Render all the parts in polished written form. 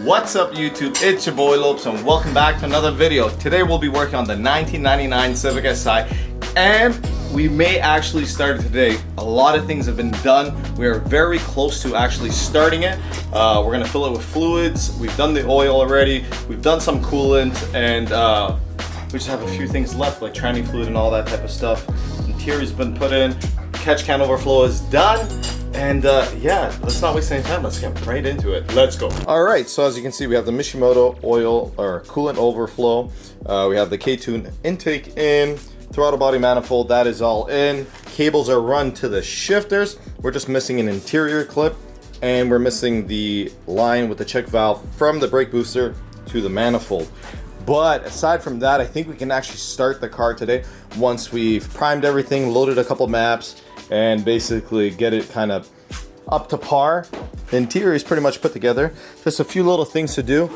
What's up YouTube, it's your boy Lowpes and welcome back to another video. Today we'll be working on the 1999 Civic Si and we may actually start it today. A lot of things have been done. We are very close to actually starting it. We're going to fill it with fluids. We've done the oil already. We've done some coolant and we just have a few things left like tranny fluid and all that type of stuff. Interior's been put in. Catch can overflow is done. And yeah, let's not waste any time. Let's get right into it. Let's go. All right, so as you can see, we have the Mishimoto oil or coolant overflow. We have the K20 intake in, throttle body manifold, that is all in. Cables are run to the shifters. We're just missing an interior clip and we're missing the line with the check valve from the brake booster to the manifold. But aside from that, I think we can actually start the car today once we've primed everything, loaded a couple maps, and basically get it kind of up to par. The interior is pretty much put together. Just a few little things to do,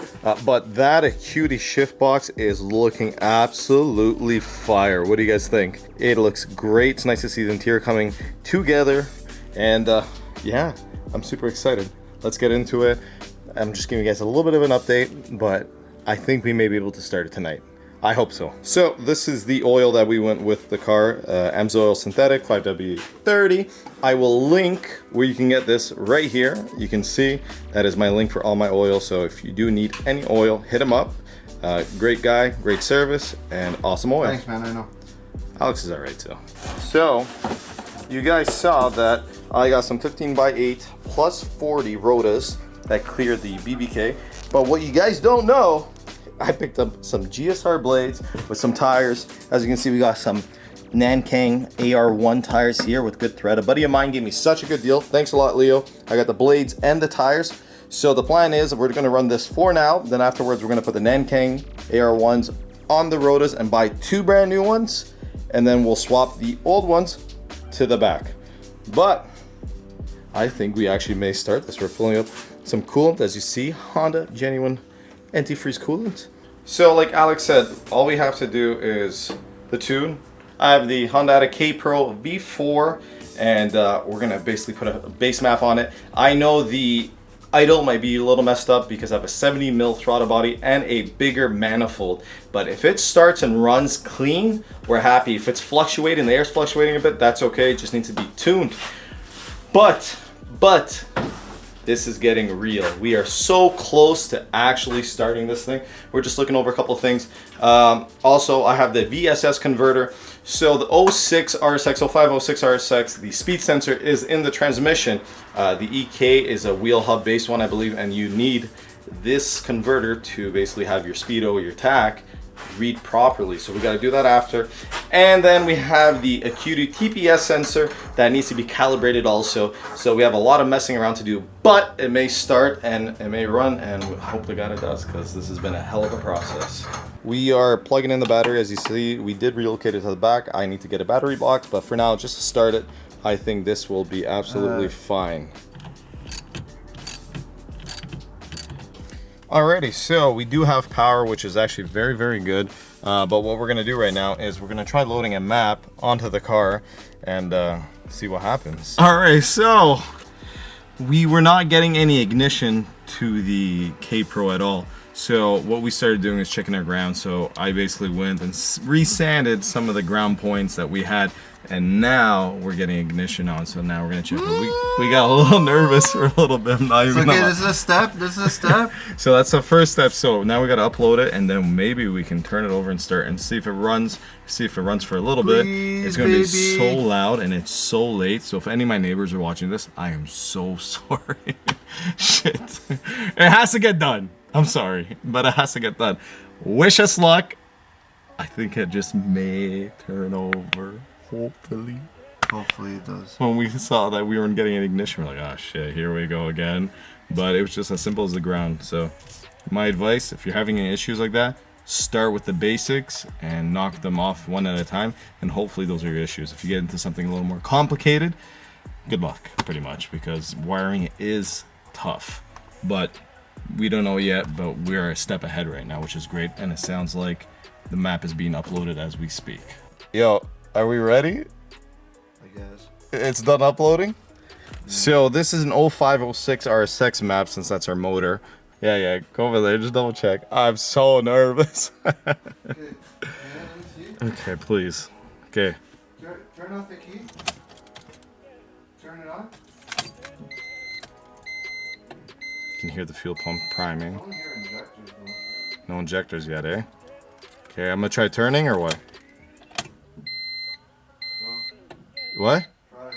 but that Acuity shift box is looking absolutely fire. What do you guys think? It looks great. It's nice to see the interior coming together, and yeah, I'm super excited. Let's get into it. I'm just giving you guys a little bit of an update, but I think we may be able to start it tonight. I hope so. So this is the oil that we went with the car, Amsoil Synthetic 5W30. I will link where you can get this right here. You can see that is my link for all my oil. So if you do need any oil, hit him up. Great guy, great service, and awesome oil. Thanks, man. I know. Alex is all right too. So you guys saw that I got some 15x8 plus 40 rotas that cleared the BBK. But what you guys don't know, I picked up some GSR blades with some tires. As you can see, we got some Nankang AR1 tires here with good thread. A buddy of mine gave me such a good deal. Thanks a lot, Leo. I got the blades and the tires. So the plan is we're gonna run this for now. Then afterwards, we're gonna put the Nankang AR1s on the rotas and buy 2 brand new ones. And then we'll swap the old ones to the back. But I think we actually may start this. We're filling up some coolant. As you see, Honda genuine antifreeze coolant. So like Alex said, all we have to do is the tune. I have the Honda K Pro V4 and we're gonna basically put a base map on it. I know the idle might be a little messed up because I have a 70 mil throttle body and a bigger manifold, but if it starts and runs clean, we're happy. If it's fluctuating, the air's fluctuating a bit, that's okay. It just needs to be tuned. But this is getting real. We are so close to actually starting this thing. We're just looking over a couple of things. Also, I have the VSS converter. So the 06 RSX, 05 06 RSX, the speed sensor is in the transmission. The EK is a wheel hub based one, I believe, and you need this converter to basically have your speedo or your tach read properly. So we got to do that after. And then we have the Acuity TPS sensor that needs to be calibrated also. So we have a lot of messing around to do, but it may start and it may run, and hope to God it does, because this has been a hell of a process. We are plugging in the battery. As you see, we did relocate it to the back. I need to get a battery box, but for now, just to start it, I think this will be absolutely fine. Alrighty, so we do have power, which is actually very, very good. But what we're gonna do right now is we're gonna try loading a map onto the car and see what happens. Alright, so we were not getting any ignition to the K Pro at all. So what we started doing is checking our ground. So I basically went and resanded some of the ground points that we had, and now we're getting ignition on. So now we're gonna check it. We got a little nervous for a little bit. Not even okay, this is a step. This is a step. So that's the first step. So now we gotta upload it, and then maybe we can turn it over and start and see if it runs. See if it runs for a little bit. It's gonna be so loud and it's so late. So if any of my neighbors are watching this, I am so sorry. Shit, it has to get done. I'm sorry, but it has to get done. Wish us luck. I think it just may turn over. Hopefully. Hopefully it does. When we saw that we weren't getting an ignition, we're like, oh shit, here we go again. But it was just as simple as the ground. So my advice, if you're having any issues like that, start with the basics and knock them off one at a time. And hopefully those are your issues. If you get into something a little more complicated, good luck, pretty much, because wiring is tough. But we don't know yet, but we're a step ahead right now, which is great. And it sounds like the map is being uploaded as we speak. Yo, are we ready? I guess. It's done uploading? So this is an 0506 RSX map, since that's our motor. Yeah, go over there, just double check. I'm so nervous. Okay, please. Okay. Turn off the key. Turn it on. You can hear the fuel pump priming. I don't hear injectors though. No injectors yet, eh? Okay, I'm gonna try turning or what? What? Try.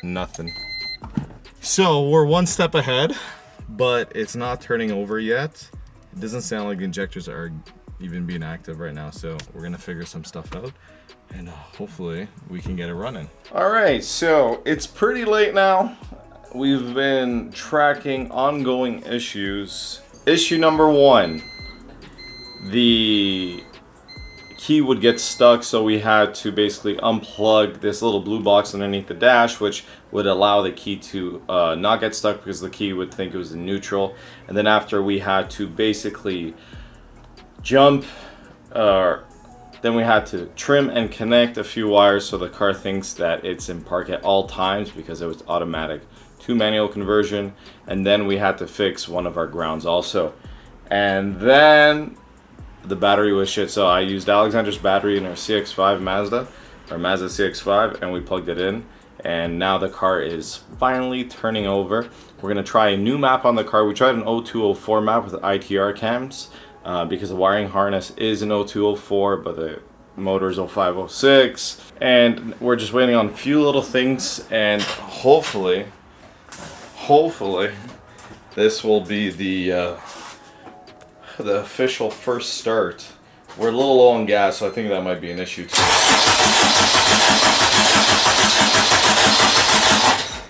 Nothing. So we're one step ahead, but it's not turning over yet. It doesn't sound like the injectors are even being active right now, so we're gonna figure some stuff out and hopefully we can get it running. All right, so it's pretty late now. We've been tracking ongoing issues. Issue number 1, the key would get stuck, so we had to basically unplug this little blue box underneath the dash, which would allow the key to not get stuck because the key would think it was in neutral. And then after, we had to basically jump, then we had to trim and connect a few wires so the car thinks that it's in park at all times because it was automatic to manual conversion. And then we had to fix one of our grounds also. And then the battery was shit, so I used Alexander's battery in our CX-5 Mazda, or Mazda CX-5, and we plugged it in. And now the car is finally turning over. We're gonna try a new map on the car. We tried an 0204 map with ITR cams because the wiring harness is an 0204, but the motor is 0506. And we're just waiting on a few little things, and hopefully this will be the official first start. We're a little low on gas, so I think that might be an issue too.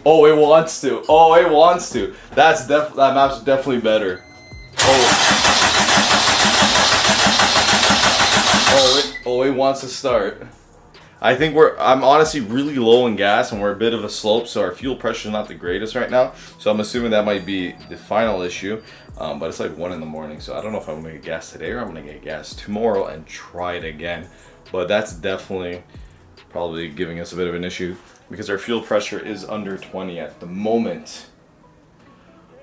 Oh, it wants to. Oh, it wants to. That map's definitely better. Oh, it wants to start. I think I'm honestly really low in gas, and we're a bit of a slope, so our fuel pressure is not the greatest right now. So I'm assuming that might be the final issue. But it's like 1 in the morning, so I don't know if I'm gonna get gas today or I'm gonna get gas tomorrow and try it again. But that's definitely probably giving us a bit of an issue because our fuel pressure is under 20 at the moment.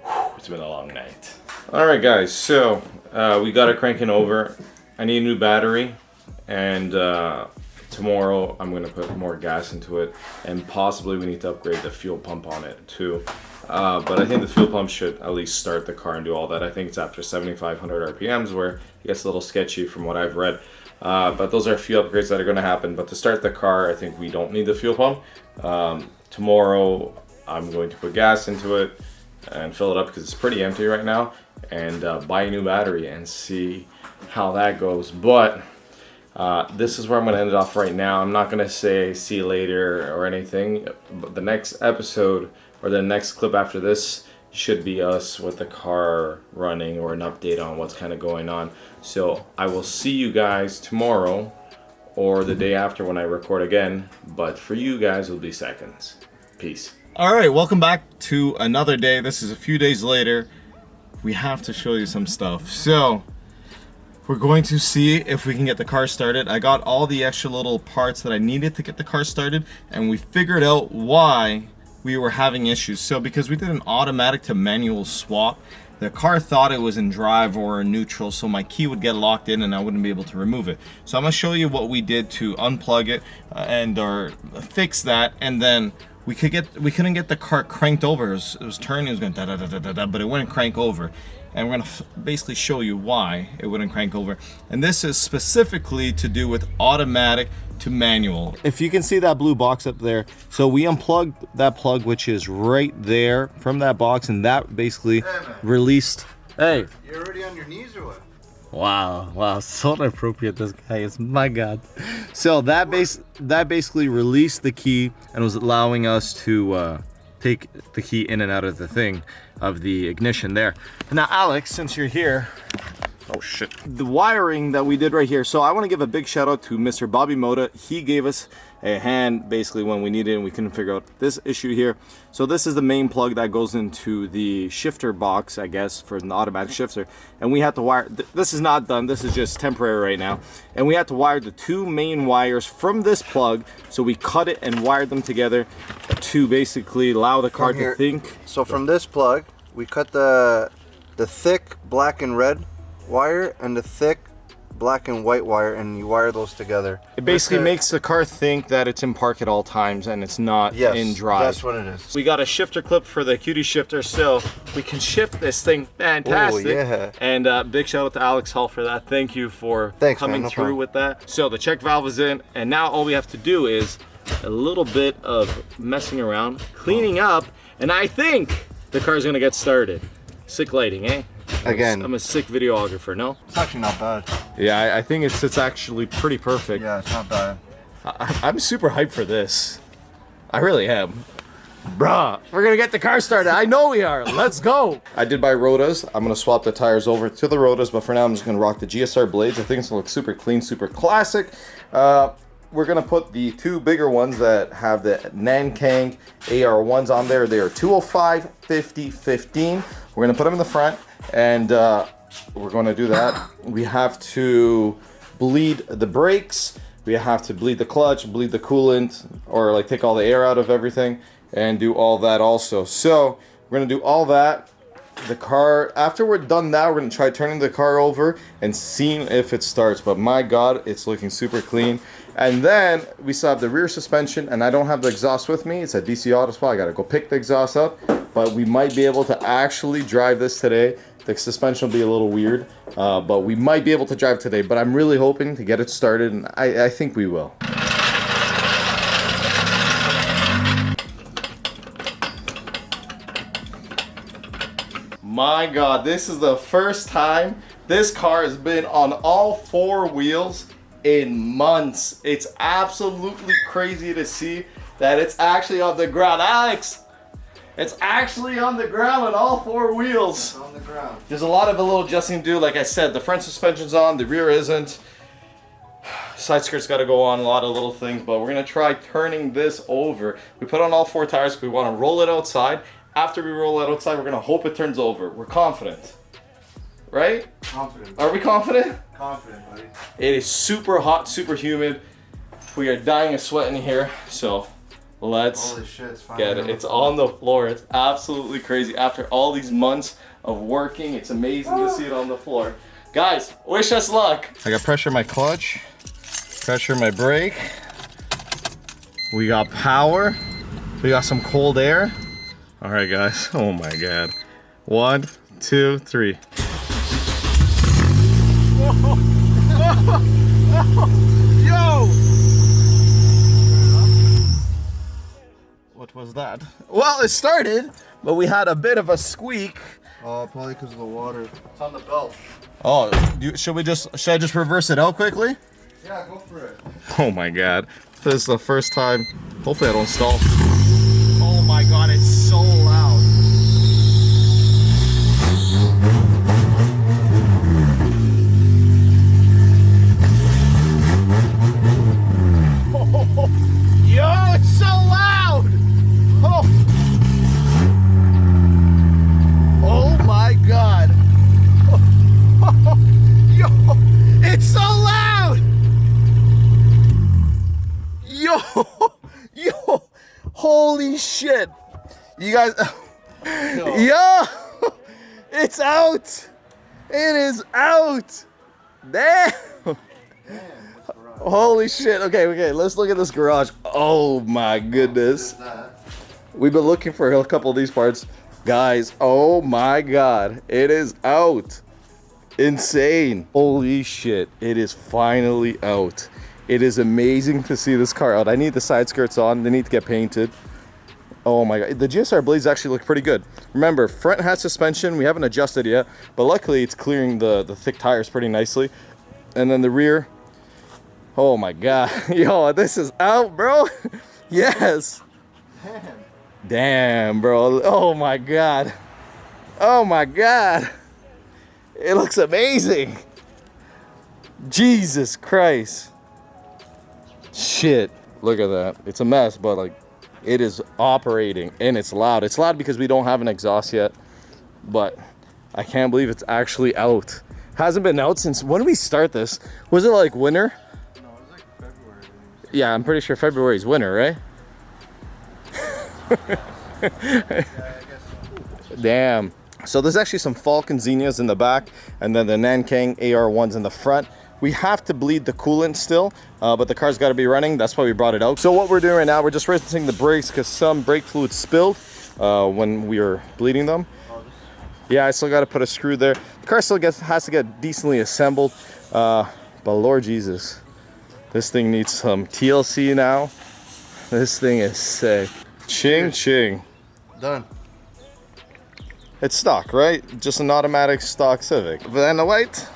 Whew, it's been a long night. All right, guys, so we got it cranking over. I need a new battery, and tomorrow I'm gonna put more gas into it, and possibly we need to upgrade the fuel pump on it too. But I think the fuel pump should at least start the car and do all that. I think it's after 7,500 RPMs where it gets a little sketchy from what I've read. But those are a few upgrades that are going to happen. But to start the car, I think we don't need the fuel pump. Tomorrow, I'm going to put gas into it and fill it up because it's pretty empty right now. And buy a new battery and see how that goes. But this is where I'm going to end it off right now. I'm not going to say see you later or anything. But the next episode, or the next clip after this, should be us with the car running or an update on what's kind of going on. So I will see you guys tomorrow or the day after when I record again. But for you guys, it'll be seconds. Peace. All right, welcome back to another day. This is a few days later. We have to show you some stuff. So we're going to see if we can get the car started. I got all the extra little parts that I needed to get the car started, and we figured out why we were having issues. So because we did an automatic to manual swap, the car thought it was in drive or in neutral, so my key would get locked in and I wouldn't be able to remove it. So I'm gonna show you what we did to unplug it or fix that, and then we couldn't get the car cranked over. It was turning, it was going da da da da da, but it wouldn't crank over. And we're gonna basically show you why it wouldn't crank over. And this is specifically to do with automatic to manual. If you can see that blue box up there, so we unplugged that plug, which is right there from that box, and that basically released. Hey, you're already on your knees or what? Wow, so inappropriate this guy is. My God. So that basically released the key and was allowing us to take the key in and out of the thing, of the ignition there. Now, Alex, since you're here, oh shit, the wiring that we did right here. So I want to give a big shout out to Mr. Bobby Moda. He gave us a hand basically when we needed it and we couldn't figure out this issue here. So this is the main plug that goes into the shifter box, I guess, for an automatic shifter. And we had to wire, this is not done, this is just temporary right now. And we had to wire the 2 main wires from this plug. So we cut it and wired them together to basically allow the car to think. So from this plug, we cut the the thick black and red wire and the thick black and white wire, and you wire those together. It basically makes the car think that it's in park at all times and it's not in drive. That's what it is. We got a shifter clip for the QD shifter, so we can shift this thing fantastic. Oh, yeah. And big shout out to Alex Hall for that. Thank you for coming no through problem. with that. So the check valve is in, and now all we have to do is a little bit of messing around, cleaning up, and I think the car's gonna get started. Sick lighting, eh? Again, I'm a sick videographer, no? it's actually not bad. Yeah, I think it's actually pretty perfect. Yeah, it's not bad. I'm super hyped for this. I really am. Bruh, we're gonna get the car started. I know we are. Let's go. I did buy rotas. I'm gonna swap the tires over to the rotas, but for now I'm just gonna rock the GSR blades. I think it's gonna look super clean, super classic. We're gonna put the two bigger ones that have the Nankang AR1s on there. They are 205, 50, 15. We're gonna put them in the front, and we're gonna do that. We have to bleed the brakes. We have to bleed the clutch, bleed the coolant, or like take all the air out of everything, and do all that also. So we're gonna do all that. The car, after we're done that, we're gonna try turning the car over and seeing if it starts. But my God, it's looking super clean. And then we still have the rear suspension, and I don't have the exhaust with me. It's a DC Auto Spa. I gotta go pick the exhaust up, but we might be able to actually drive this today. The suspension will be a little weird, but we might be able to drive today. But I'm really hoping to get it started, and I think we will. My God, this is the first time this car has been on all four wheels in months. It's absolutely crazy to see that it's actually on the ground. Alex, it's actually on the ground on all four wheels. It's on the ground. There's a lot of a little adjusting to do. Like I said, the front suspension's on, the rear isn't. Side skirt's got to go on, a lot of little things, but we're gonna try turning this over. We put on all four tires. We want to roll it outside. After we roll it outside, we're gonna hope it turns over. We're confident, right? Confident. Are we confident? Confident, buddy. It is super hot, super humid. We are dying of sweat in here, so let's Holy shit, it's finally get it. It's on the floor. It's absolutely crazy. After all these months of working, it's amazing to see it on the floor. Guys, wish us luck. I got pressure in my clutch, pressure in my brake. We got power. We got some cold air. All right, guys. Oh my God. 1, 2, 3. Yo! What was that? Well, it started, but we had a bit of a squeak. Oh, probably because of the water. It's on the belt. Oh, should I just reverse it out quickly? Yeah, go for it. Oh my God. This is the first time. Hopefully I don't stall. Oh my God, it's so loud. Yo, it's so loud! Oh my God! Yo, it's so loud! Yo, holy shit! You guys, yo, it's out! It is out! Damn! Holy shit. Okay, let's look at this garage. Oh my goodness. We've been looking for a couple of these parts. Guys, oh my God. It is out. Insane. Holy shit. It is finally out. It is amazing to see this car out. I need the side skirts on. They need to get painted. Oh my God. The GSR blades actually look pretty good. Remember, front has suspension. We haven't adjusted yet, but luckily it's clearing the thick tires pretty nicely. And then the rear. Oh my God. Yo, this is out, bro. Yes. Damn, bro. Oh my God. Oh my God. It looks amazing. Jesus Christ. Shit. Look at that. It's a mess, but like it is operating and it's loud. It's loud because we don't have an exhaust yet, but I can't believe it's actually out. Hasn't been out since, when did we start this? Was it like winter? Yeah, I'm pretty sure February is winter, right? Yeah, I guess so. Damn. So there's actually some Falcon Xenias in the back, and then the Nankang AR1s in the front. We have to bleed the coolant still, but the car's got to be running. That's why we brought it out. So what we're doing right now, we're just rinsing the brakes because some brake fluid spilled when we were bleeding them. Yeah, I still got to put a screw there. The car still has to get decently assembled, but Lord Jesus, this thing needs some TLC now. This thing is sick. Ching ching. Done. It's stock, right? Just an automatic stock Civic. Vanna White.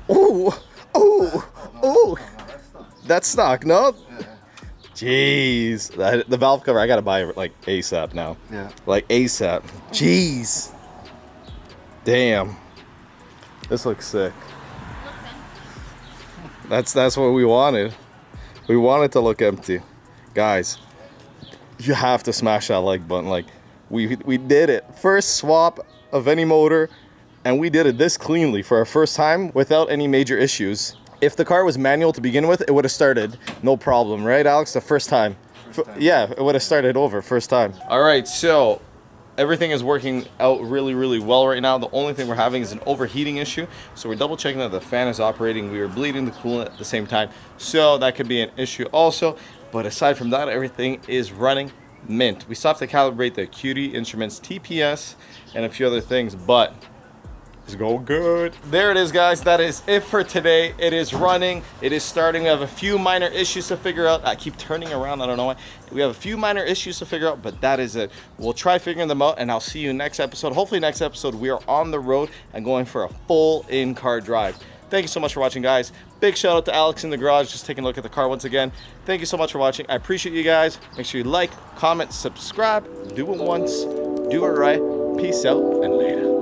Ooh, ooh, ooh. That's stock, no? Jeez. The valve cover, I gotta buy it like ASAP now. Yeah. Like ASAP. Jeez. Damn. This looks sick. That's what we wanted. We wanted to look empty. Guys, you have to smash that like button. Like, we did it. First swap of any motor, and we did it this cleanly for our first time without any major issues. If the car was manual to begin with, it would have started no problem, right, Alex? The first time. Yeah, it would have started over first time. All right, so everything is working out really, really well right now. The only thing we're having is an overheating issue. So we're double checking that the fan is operating. We are bleeding the coolant at the same time. So that could be an issue also. But aside from that, everything is running mint. We still have to calibrate the QD instruments, TPS, and a few other things, but it's going good. There it is, guys. That is it for today. It is running. It is starting. We have a few minor issues to figure out. I keep turning around. I don't know why. We have a few minor issues to figure out, but that is it. We'll try figuring them out, and I'll see you next episode. Hopefully next episode we are on the road and going for a full in-car drive. Thank you so much for watching, guys. Big shout out to Alex in the garage, just taking a look at the car once again. Thank you so much for watching. I appreciate you guys. Make sure you like, comment, subscribe. Do it once. Do it right. Peace out and later.